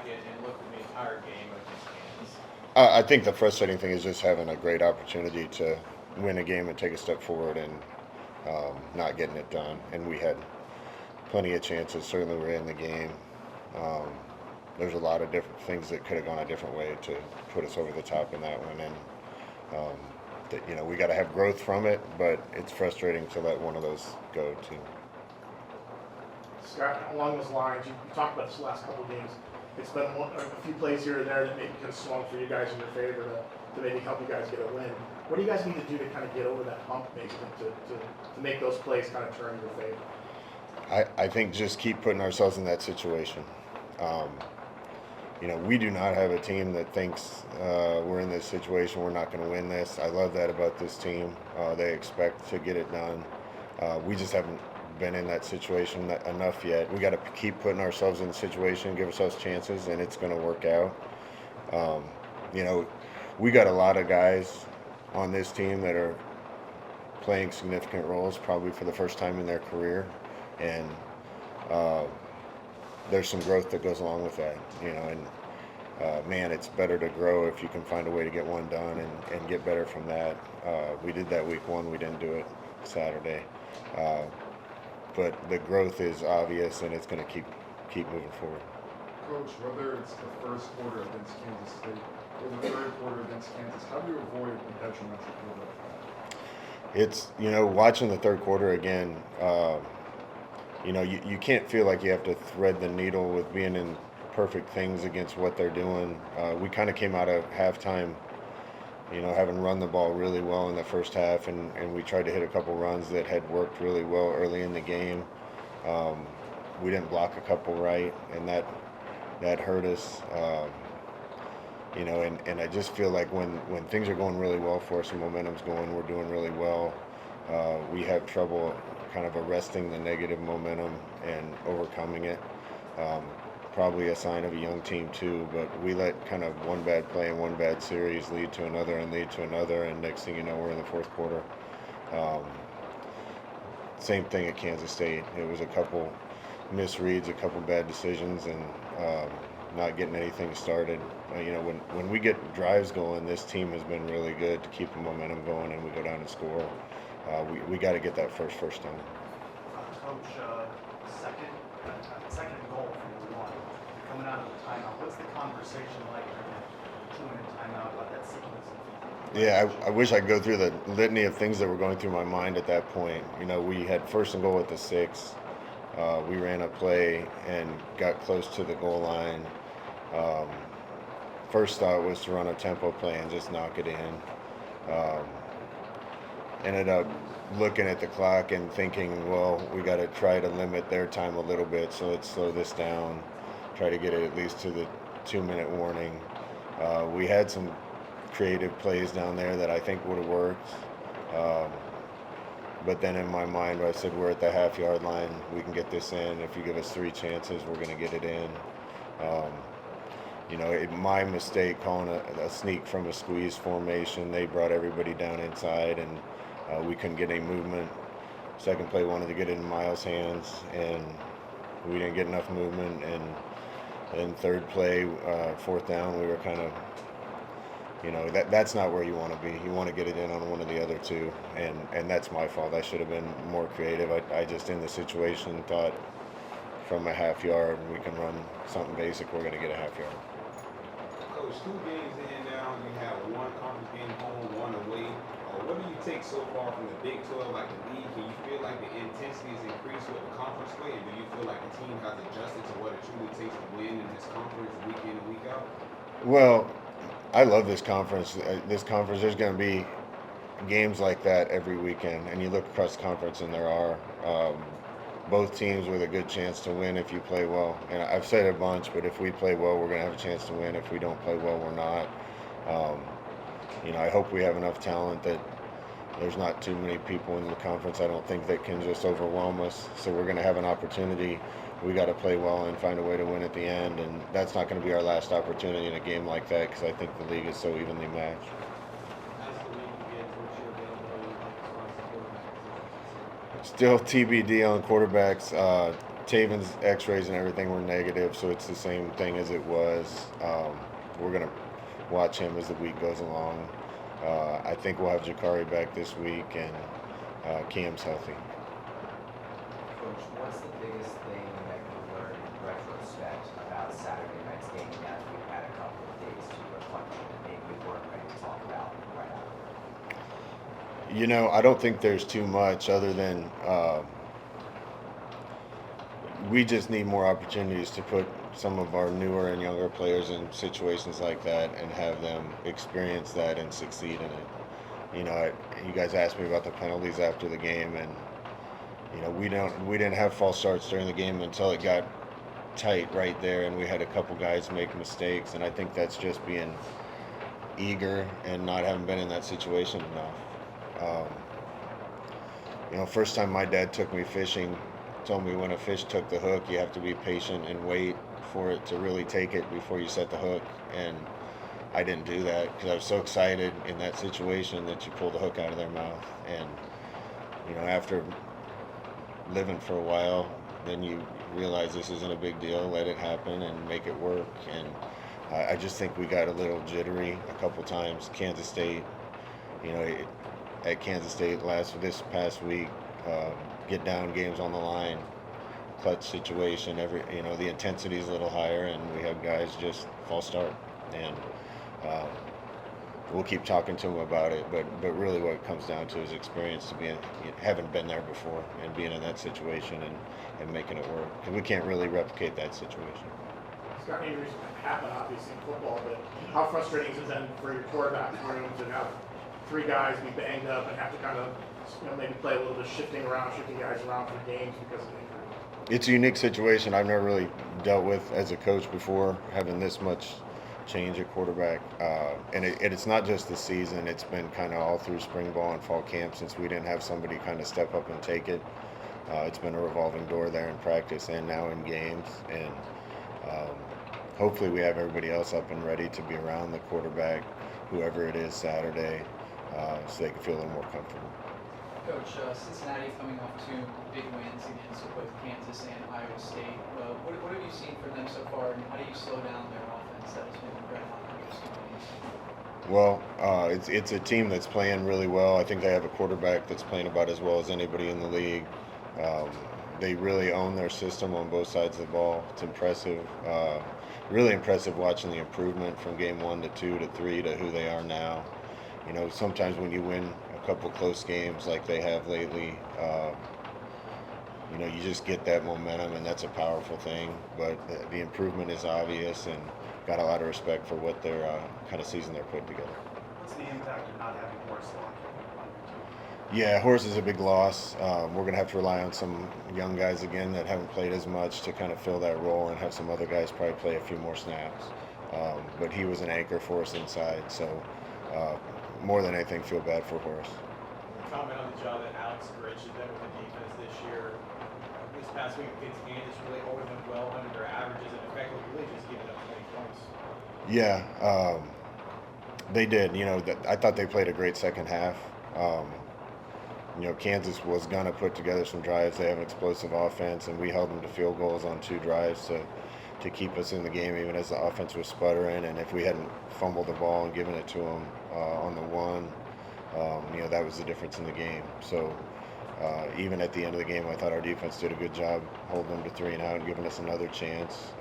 and look at the entire game against Kansas? I think the frustrating thing is just having a great opportunity to win a game and take a step forward and not getting it done. And we had plenty of chances. Certainly, we're in the game. Um, there's a lot of different things that could have gone a different way to put us over the top in that one. And we got to have growth from it, but it's frustrating to let one of those go too. Scott, along those lines, you talked about this last couple of games. It's been a few plays here and there that maybe kind of swung for you guys in your favor to maybe help you guys get a win. What do you guys need to do to kind of get over that hump, maybe to make those plays kind of turn in your favor? I think just keep putting ourselves in that situation. We do not have a team that thinks we're in this situation, we're not going to win this. I love that about this team. They expect to get it done. We just haven't been in that situation enough yet. We got to keep putting ourselves in the situation, give ourselves chances, and it's going to work out. We got a lot of guys on this team that are playing significant roles, probably for the first time in their career, and there's some growth that goes along with that. Man, it's better to grow if you can find a way to get one done and get better from that. We did that week one. We didn't do it Saturday. But the growth is obvious, and it's going to keep moving forward. Coach, whether it's the first quarter against Kansas State or the third quarter against Kansas, how do you avoid a detrimental quarterback? It's, watching the third quarter again, you can't feel like you have to thread the needle with being in perfect things against what they're doing. We kind of came out of halftime, having run the ball really well in the first half, and we tried to hit a couple runs that had worked really well early in the game. We didn't block a couple right, and that hurt us. And I just feel like when things are going really well for us and momentum's going, we're doing really well. We have trouble kind of arresting the negative momentum and overcoming it. Probably a sign of a young team too, but we let kind of one bad play and one bad series lead to another and lead to another, and next thing you know, we're in the fourth quarter. Same thing at Kansas State. It was a couple misreads, a couple bad decisions, and not getting anything started. When we get drives going, this team has been really good to keep the momentum going, and we go down and score. We got to get that first down. Coach, second and goal from one. Coming out of the timeout, what's the conversation like during that 2-minute timeout about that sequence? Yeah, I wish I could go through the litany of things that were going through my mind at that point. We had first and goal at the 6. We ran a play and got close to the goal line. First thought was to run a tempo play and just knock it in. Ended up looking at the clock and thinking, well, we got to try to limit their time a little bit, so let's slow this down, try to get it at least to the 2-minute warning. We had some creative plays down there that I think would have worked. But then in my mind, I said, we're at the half-yard line. We can get this in. If you give us 3 chances, we're going to get it in. My mistake calling a sneak from a squeeze formation. They brought everybody down inside, and we couldn't get any movement. Second play wanted to get it in Miles' hands, and we didn't get enough movement. And then third play, fourth down, we were kind of, that's not where you want to be. You want to get it in on one of the other two, and that's my fault. I should have been more creative. I just, in the situation, thought from a half yard, we can run something basic, we're going to get a half yard. Coach, 2 games in now, you have 1 conference game home, 1 away. What do you take so far from the Big 12, like the league? Can you feel like the intensity has increased with the conference play? And do you feel like the team has adjusted to what it truly takes to win in this conference week in and week out? Well, I love this conference. There's going to be games like that every weekend. And you look across the conference, and there are both teams with a good chance to win if you play well. And I've said it a bunch, but if we play well, we're going to have a chance to win. If we don't play well, we're not. I hope we have enough talent that there's not too many people in the conference, I don't think, that can just overwhelm us. So we're going to have an opportunity. We got to play well and find a way to win at the end. And that's not going to be our last opportunity in a game like that, because I think the league is so evenly matched. Still TBD on quarterbacks. Taven's X-rays and everything were negative, so it's the same thing as it was. We're gonna watch him as the week goes along. I think we'll have Jakari back this week, and Cam's healthy. Coach, what's the biggest thing that you learned in retrospect about Saturday night's game now that we've had a couple of days to reflect on it, maybe we weren't ready to talk about right after? You know, I don't think there's too much other than we just need more opportunities to put some of our newer and younger players in situations like that and have them experience that and succeed in it. You know, you guys asked me about the penalties after the game, and you know, we didn't have false starts during the game until it got tight right there, and we had a couple guys make mistakes, and I think that's just being eager and not having been in that situation enough. You know, first time my dad took me fishing, told me when a fish took the hook, you have to be patient and wait for it to really take it before you set the hook, and I didn't do that because I was so excited in that situation that you pull the hook out of their mouth. And you know, after living for a while, then you realize this isn't a big deal, let it happen and make it work. And I just think we got a little jittery a couple times. Kansas State, you know, at Kansas State this past week, get down games on the line, clutch situation, you know, the intensity is a little higher, and we have guys just false start. And we'll keep talking to them about it, but really what it comes down to is experience, to having been there before and being in that situation and making it work, because we can't really replicate that situation. Scott, injuries happen obviously in football, but how frustrating has it been for your quarterback room to have three guys be banged up and have to kind of, you know, maybe play a little bit shifting guys around for games because of injury? It's a unique situation I've never really dealt with as a coach before, having this much change at quarterback. And it's not just the season, it's been kind of all through spring ball and fall camp since we didn't have somebody kind of step up and take it. It's been a revolving door there in practice and now in games. And hopefully we have everybody else up and ready to be around the quarterback, whoever it is, Saturday, so they can feel a little more comfortable. Coach, Cincinnati coming off two big wins against both Kansas and Iowa State. What have you seen from them so far, and how do you slow down their offense that has been great on previous games? Well, it's a team that's playing really well. I think they have a quarterback that's playing about as well as anybody in the league. They really own their system on both sides of the ball. It's impressive. Really impressive watching the improvement from game 1 to 2 to 3 to who they are now. You know, sometimes when you win a couple close games like they have lately, you know, you just get that momentum, and that's a powerful thing. But the improvement is obvious, and got a lot of respect for what their kind of season they're putting together. What's the impact of not having Horace Locke on your team? Yeah, Horace is a big loss. We're going to have to rely on some young guys again that haven't played as much to kind of fill that role, and have some other guys probably play a few more snaps. But he was an anchor for us inside, so more than anything, feel bad for Horace. Comment on the job that Alex Grinch has done with the defense this year. This past week against Kansas, really holding them well under their averages and effectively really just giving up 20 points. Yeah, they did. You know, I thought they played a great second half. You know, Kansas was going to put together some drives. They have an explosive offense, and we held them to field goals on 2 drives to keep us in the game, even as the offense was sputtering. And if we hadn't fumbled the ball and given it to them on the one, you know, that was the difference in the game. So even at the end of the game, I thought our defense did a good job holding them to 3 and out and giving us another chance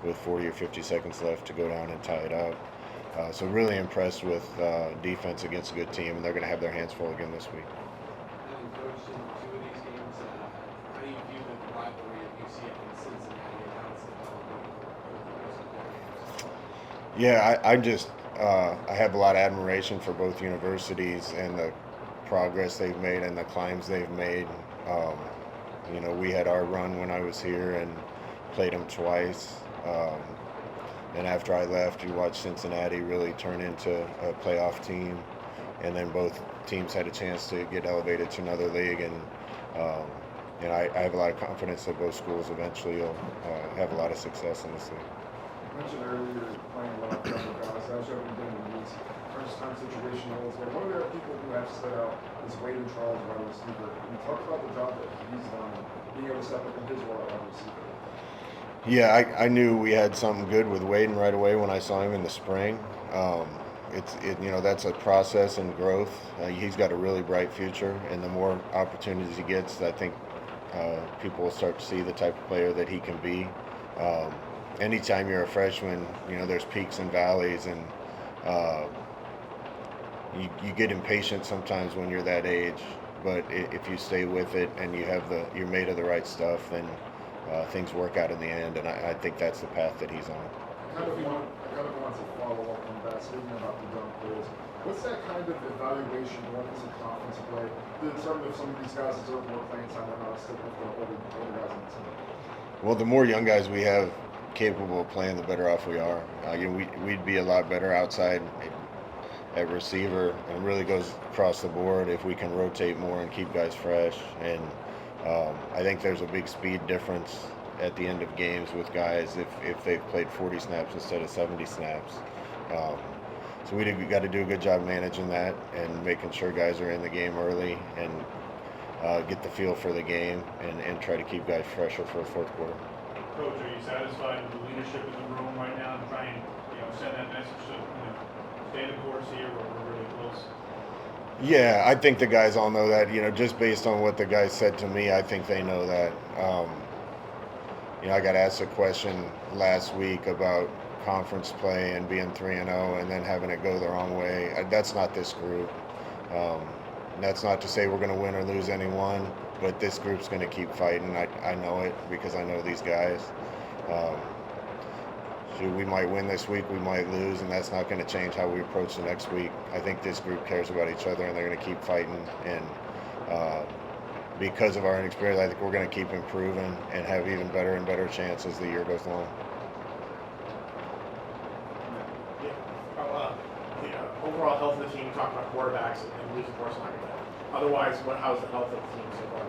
with 40 or 50 seconds left to go down and tie it up. So really impressed with defense against a good team, and they're going to have their hands full again this week. Having coached in 2 of these games, how do you view the rivalry of UCF and Cincinnati, and how it's developing? Yeah, I have a lot of admiration for both universities and the progress they've made and the climbs they've made. You know, we had our run when I was here and played them twice. And after I left, you watched Cincinnati really turn into a playoff team, and then both teams had a chance to get elevated to another league. And I have a lot of confidence that both schools eventually will have a lot of success in this league. mentioned earlier playing a lot of younger guys. As you haven't been in these first time situation roles, but one of the people who have stood out is Wade and Charles, wide receiver. Can you talk about the job that he's done, being able to step up in his role at wide receiver? Yeah, I knew we had something good with Waden right away when I saw him in the spring. That's a process and growth. He's got a really bright future, and the more opportunities he gets, I think people will start to see the type of player that he can be. Anytime you're a freshman, there's peaks and valleys, and you get impatient sometimes when you're that age. But if you stay with it and you're made of the right stuff, then things work out in the end. And I think that's the path that he's on. I kind of want to follow up on that, speaking about the young players. What's that kind of evaluation going into conference play to determine if some of these guys deserve more playing time or not, stick with the older guys on the team? Well, the more young guys we have capable of playing, the better off we are. We'd be a lot better outside at receiver, and it really goes across the board if we can rotate more and keep guys fresh. And I think there's a big speed difference at the end of games with guys if they've played 40 snaps instead of 70 snaps. So we got to do a good job managing that and making sure guys are in the game early and get the feel for the game and try to keep guys fresher for the fourth quarter. Coach, are you satisfied with the leadership in the room right now and try and send that message to stay the course here? We're really close. Yeah, I think the guys all know that. Just based on what the guys said to me, I think they know that. I got asked a question last week about conference play and being 3-0 and then having it go the wrong way. That's not this group. That's not to say we're going to win or lose any one, but this group's going to keep fighting. I know it because I know these guys. We might win this week, we might lose, and that's not going to change how we approach the next week. I think this group cares about each other, and they're going to keep fighting. And because of our inexperience, I think we're going to keep improving and have even better and better chances as the year goes along. The overall health of the team, talking about quarterbacks and losing force like that. Otherwise, how's the health of the team so far?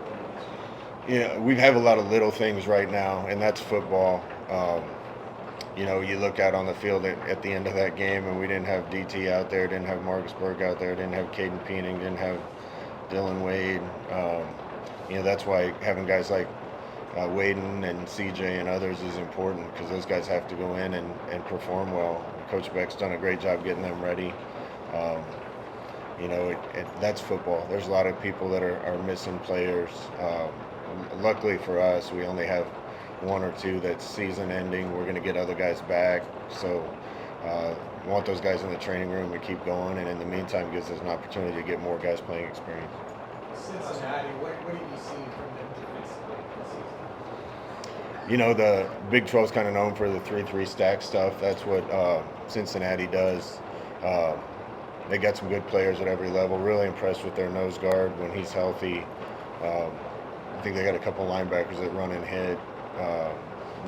Yeah, we have a lot of little things right now, and that's football. You look out on the field at the end of that game, and we didn't have DT out there, didn't have Marcus Berg out there, didn't have Caden Peening, didn't have Dylan Wade. That's why having guys like Waden and CJ and others is important, because those guys have to go in and perform well. Coach Beck's done a great job getting them ready. That's football. There's a lot of people that are missing players. Luckily for us, we only have one or two that's season ending. We're going to get other guys back. So want those guys in the training room to keep going, and in the meantime gives us an opportunity to get more guys playing experience. Cincinnati, what do you see from them defensively this season? The Big 12's kind of known for the 3-3 stack stuff. That's what Cincinnati does. They got some good players at every level. Really impressed with their nose guard when he's healthy. I think they got a couple linebackers that run and hit.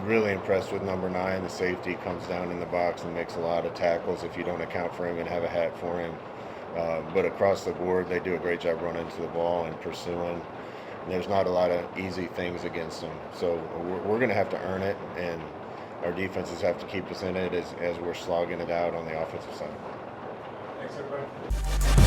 Really impressed with number 9. The safety comes down in the box and makes a lot of tackles if you don't account for him and have a hat for him. But across the board, they do a great job running to the ball and pursuing. And there's not a lot of easy things against them. So we're going to have to earn it, and our defenses have to keep us in it as we're slogging it out on the offensive side. Thanks, everybody.